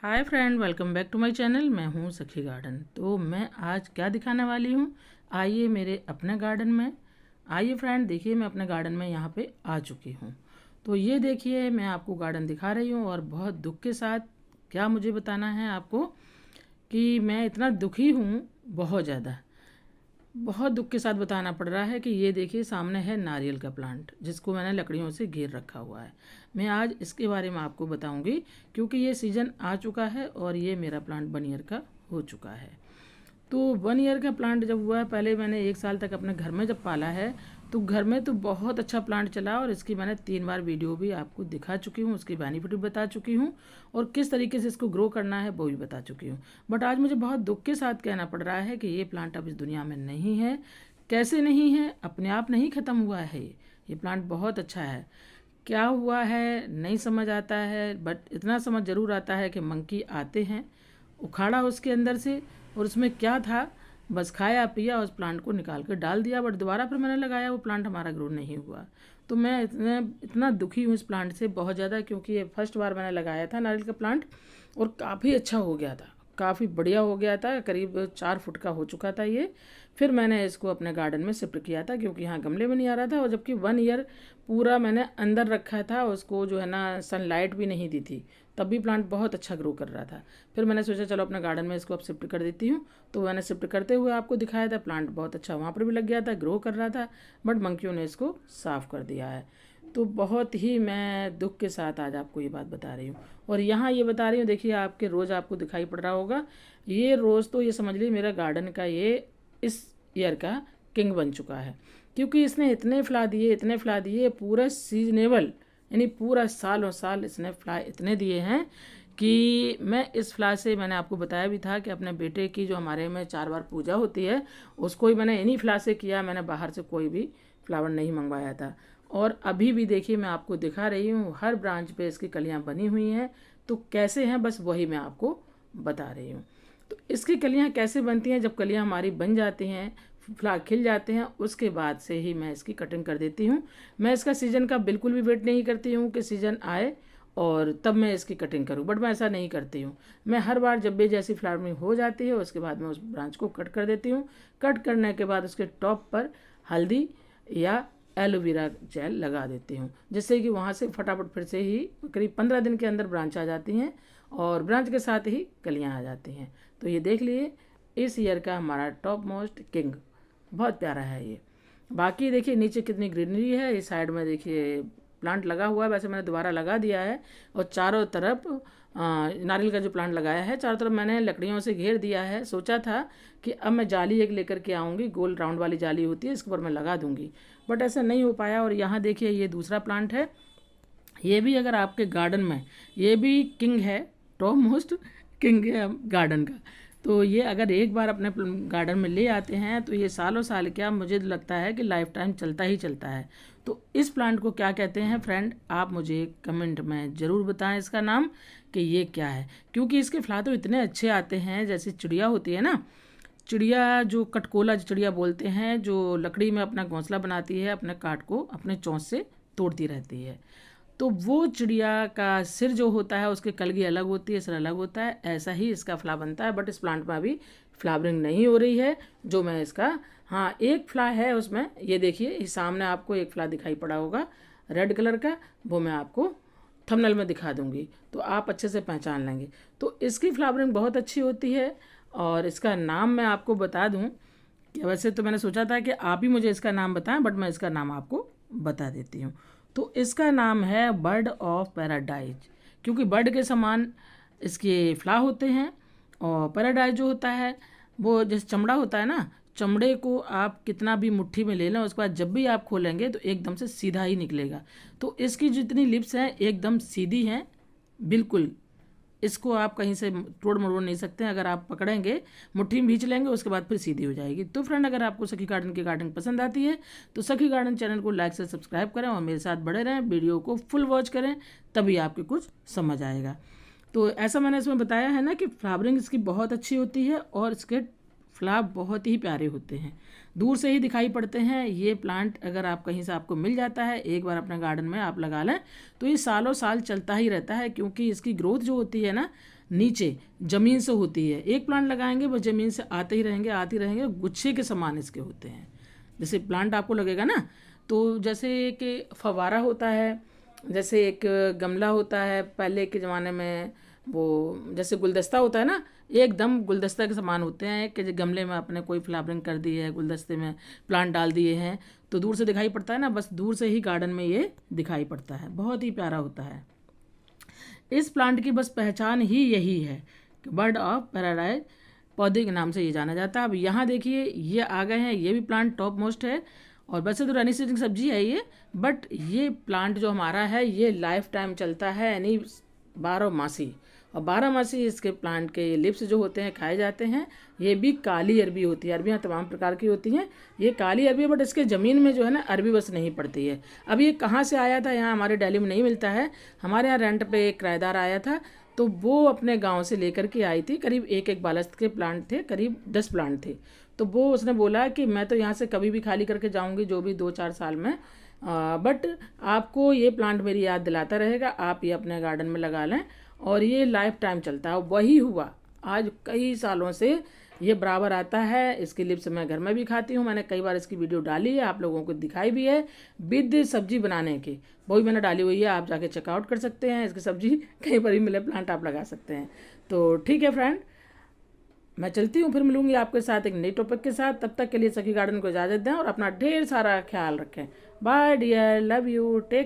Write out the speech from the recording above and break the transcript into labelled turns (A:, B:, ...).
A: Hi friend, welcome back to my channel. मैं हूँ सखी गार्डन। तो मैं आज क्या दिखाने वाली हूँ, आइए मेरे अपने गार्डन में। आइए फ्रेंड, देखिए मैं अपने गार्डन में यहाँ पे आ चुकी हूँ। तो ये देखिए मैं आपको गार्डन दिखा रही हूँ और बहुत दुख के साथ क्या मुझे बताना है आपको कि मैं इतना दुखी हूँ, बहुत दुख के साथ बताना पड़ रहा है कि ये देखिए सामने है नारियल का प्लांट, जिसको मैंने लकड़ियों से घेर रखा हुआ है। मैं आज इसके बारे में आपको बताऊंगी क्योंकि ये सीज़न आ चुका है और ये मेरा प्लांट 1 ईयर का हो चुका है। तो 1 ईयर का प्लांट जब हुआ है, पहले मैंने 1 साल तक अपने घर में जब पाला है तो घर में तो बहुत अच्छा प्लांट चला और इसकी मैंने 3 बार वीडियो भी आपको दिखा चुकी हूँ, उसकी बेनिफिट भी बता चुकी हूँ और किस तरीके से इसको ग्रो करना है वो भी बता चुकी हूँ। बट आज मुझे बहुत दुख के साथ कहना पड़ रहा है कि ये प्लांट अब इस दुनिया में नहीं है। कैसे नहीं है? अपने आप नहीं ख़त्म हुआ है। ये प्लांट बहुत अच्छा है। क्या हुआ है नहीं समझ आता है, बट इतना समझ ज़रूर आता है कि मंकी आते हैं, उखाड़ा उसके अंदर से और उसमें क्या था, बस खाया पिया, उस प्लांट को निकाल कर डाल दिया। बट दोबारा फिर मैंने लगाया, वो प्लांट हमारा ग्रो नहीं हुआ। तो मैं इतना दुखी हूँ इस प्लांट से बहुत ज़्यादा, क्योंकि ये फर्स्ट बार मैंने लगाया था नारियल का प्लांट और काफ़ी अच्छा हो गया था, काफ़ी बढ़िया हो गया था। करीब 4 फुट का हो चुका था ये। फिर मैंने इसको अपने गार्डन में शिफ्ट किया था क्योंकि यहाँ गमले में नहीं आ रहा था और जबकि 1 ईयर पूरा मैंने अंदर रखा था, उसको जो है ना सनलाइट भी नहीं दी थी, तब भी प्लांट बहुत अच्छा ग्रो कर रहा था। फिर मैंने सोचा चलो अपने गार्डन में इसको अब शिफ्ट कर देती हूँ। तो मैंने शिफ्ट करते हुए आपको दिखाया था, प्लांट बहुत अच्छा वहाँ पर भी लग गया था, ग्रो कर रहा था। बट मंकियों ने इसको साफ़ कर दिया है। तो बहुत ही मैं दुख के साथ आज आपको ये बात बता रही हूँ। और यहाँ ये बता रही हूँ, देखिए आपके रोज़ आपको दिखाई पड़ रहा होगा, ये रोज़ तो ये समझ लीजिए मेरा गार्डन का ये इस ईयर का किंग बन चुका है, क्योंकि इसने इतने फ्ला दिए पूरा सीजनेबल, यानी पूरा सालों साल इसने फ्ला इतने दिए हैं कि मैं इस फ्ला से, मैंने आपको बताया भी था कि अपने बेटे की जो हमारे में 4 बार पूजा होती है उसको ही मैंने इन्हीं फ्ला से किया। मैंने बाहर से कोई भी फ्लावर नहीं मंगवाया था। और अभी भी देखिए मैं आपको दिखा रही हूँ, हर ब्रांच पे इसकी कलियाँ बनी हुई हैं। तो कैसे हैं, बस वही मैं आपको बता रही हूँ। तो इसकी कलियाँ कैसे बनती हैं, जब कलियाँ हमारी बन जाती हैं, फ्लावर खिल जाते हैं, उसके बाद से ही मैं इसकी कटिंग कर देती हूँ। मैं इसका सीज़न का बिल्कुल भी वेट नहीं करती हूँ कि सीज़न आए और तब मैं इसकी कटिंग करूँ, बट मैं ऐसा नहीं करती हूँ। मैं हर बार जब भी जैसी फ्लावरिंग हो जाती है उसके बाद मैं उस ब्रांच को कट कर देती हूँ। कट करने के बाद उसके टॉप पर हल्दी या एलोवेरा जेल लगा देती हूँ, जिससे कि वहाँ से फटाफट फिर से ही करीब 15 दिन के अंदर ब्रांच आ जाती हैं और ब्रांच के साथ ही कलियाँ आ जाती हैं। तो ये देख लिए इस ईयर का हमारा टॉप मोस्ट किंग, बहुत प्यारा है ये। बाकी देखिए नीचे कितनी ग्रीनरी है, इस साइड में देखिए प्लांट लगा हुआ है, वैसे मैंने दोबारा लगा दिया है। और चारों तरफ नारियल का जो प्लांट लगाया है चारों तरफ मैंने लकड़ियों से घेर दिया है। सोचा था कि अब मैं जाली एक लेकर के आऊँगी, गोल राउंड वाली जाली होती है, इसके ऊपर मैं लगा दूँगी, बट ऐसा नहीं हो पाया। और यहाँ देखिए ये दूसरा प्लांट है, ये भी अगर आपके गार्डन में, ये भी किंग है, टॉप मोस्ट किंग है गार्डन का। तो ये अगर एक बार अपने गार्डन में ले आते हैं तो ये सालों साल, क्या मुझे लगता है कि लाइफ टाइम चलता ही चलता है। तो इस प्लांट को क्या कहते हैं फ्रेंड, आप मुझे कमेंट में ज़रूर बताएं इसका नाम कि ये क्या है, क्योंकि इसके फ्लावर तो इतने अच्छे आते हैं। जैसे चिड़िया होती है ना, चिड़िया जो कटकोला चिड़िया बोलते हैं, जो लकड़ी में अपना घोंसला बनाती है, अपने काट को अपने चोंच से तोड़ती रहती है, तो वो चिड़िया का सिर जो होता है उसके कलगी अलग होती है, सिर अलग होता है, ऐसा ही इसका फ्ला बनता है। बट इस प्लांट में अभी फ्लावरिंग नहीं हो रही है। जो मैं इसका, हाँ एक फ्ला है उसमें, ये देखिए इस सामने आपको एक फ्ला दिखाई पड़ा होगा रेड कलर का, वो मैं आपको थंबनेल में दिखा दूंगी तो आप अच्छे से पहचान लेंगे। तो इसकी फ्लावरिंग बहुत अच्छी होती है। और इसका नाम मैं आपको बता दूं कि वैसे तो मैंने सोचा था कि आप ही मुझे इसका नाम बताएं, बट मैं इसका नाम आपको बता देती हूँ। तो इसका नाम है बर्ड ऑफ पैराडाइज, क्योंकि बर्ड के समान इसके फ्ला होते हैं। और पैराडाइज जो होता है वो जैसे चमड़ा होता है ना, चमड़े को आप कितना भी मुट्ठी में ले लें, उसके बाद जब भी आप खोलेंगे तो एकदम से सीधा ही निकलेगा। तो इसकी जितनी लिप्स हैं एकदम सीधी हैं बिल्कुल, इसको आप कहीं से तोड़ मरोड़ नहीं सकते हैं। अगर आप पकड़ेंगे, मुट्ठी में भींच लेंगे, उसके बाद फिर सीधी हो जाएगी। तो फ्रेंड, अगर आपको सखी गार्डन की गार्डनिंग पसंद आती है तो सखी गार्डन चैनल को लाइक से सब्सक्राइब करें और मेरे साथ बड़े रहें, वीडियो को फुल वॉच करें, तभी आपको कुछ समझ आएगा। तो ऐसा मैंने इसमें बताया है ना कि फ्लावरिंग इसकी बहुत अच्छी होती है और इसके फ्लावर बहुत ही प्यारे होते हैं, दूर से ही दिखाई पड़ते हैं। ये प्लांट अगर आप कहीं से आपको मिल जाता है, एक बार अपने गार्डन में आप लगा लें तो ये सालों साल चलता ही रहता है, क्योंकि इसकी ग्रोथ जो होती है ना, नीचे ज़मीन से होती है। एक प्लांट लगाएंगे वो ज़मीन से आते ही रहेंगे, गुच्छे के समान इसके होते हैं। जैसे प्लांट आपको लगेगा ना, तो जैसे एक फव्वारा होता है, जैसे एक गमला होता है पहले के ज़माने में, वो जैसे गुलदस्ता होता है ना, एकदम गुलदस्ता के समान होते हैं कि गमले में आपने कोई फ्लावरिंग कर दी है, गुलदस्ते में प्लांट डाल दिए हैं, तो दूर से दिखाई पड़ता है ना, बस दूर से ही गार्डन में ये दिखाई पड़ता है, बहुत ही प्यारा होता है। इस प्लांट की बस पहचान ही यही है कि बर्ड ऑफ पैराडाइज पौधे के नाम से ये जाना जाता है। अब यहाँ देखिए ये आ गए हैं, ये भी प्लांट टॉप मोस्ट है, और वैसे तो रनी सीजन सब्जी है ये, बट ये प्लांट जो हमारा है ये लाइफ टाइम चलता है, यानी 12 मासी, और 12 मासी इसके प्लांट के लिप्स जो होते हैं खाए जाते हैं। ये भी काली अरबी होती है, अरबियाँ तमाम प्रकार की होती हैं, ये काली अरबी है, बट इसके ज़मीन में जो है ना अरबी बस नहीं पड़ती है। अब ये कहाँ से आया था, यहाँ हमारे दिल्ली में नहीं मिलता है, हमारे यहाँ रेंट पे एक किराएदार आया था, तो वो अपने गांव से लेकर के आई थी, करीब एक बालस्त के प्लांट थे, करीब 10 प्लांट थे। तो वो उसने बोला कि मैं तो यहाँ से कभी भी खाली करके जाऊँगी, जो भी 2-4 साल में, बट आपको ये प्लांट मेरी याद दिलाता रहेगा, आप ये अपने गार्डन में लगा लें, और ये लाइफ टाइम चलता है। वही हुआ, आज कई सालों से ये बराबर आता है। इसकी लिप्स मैं घर में भी खाती हूँ, मैंने कई बार इसकी वीडियो डाली है, आप लोगों को दिखाई भी है, विद सब्जी बनाने की वो भी मैंने डाली हुई है, आप जाके चेकआउट कर सकते हैं। इसकी सब्जी कहीं पर भी मिले प्लांट आप लगा सकते हैं। तो ठीक है फ्रेंड, मैं चलती हूँ, फिर मिलूंगी आपके साथ एक नई टॉपिक के साथ। तब तक के लिए सखी गार्डन को इजाज़त दें और अपना ढेर सारा ख्याल रखें। Bye dear, love you, take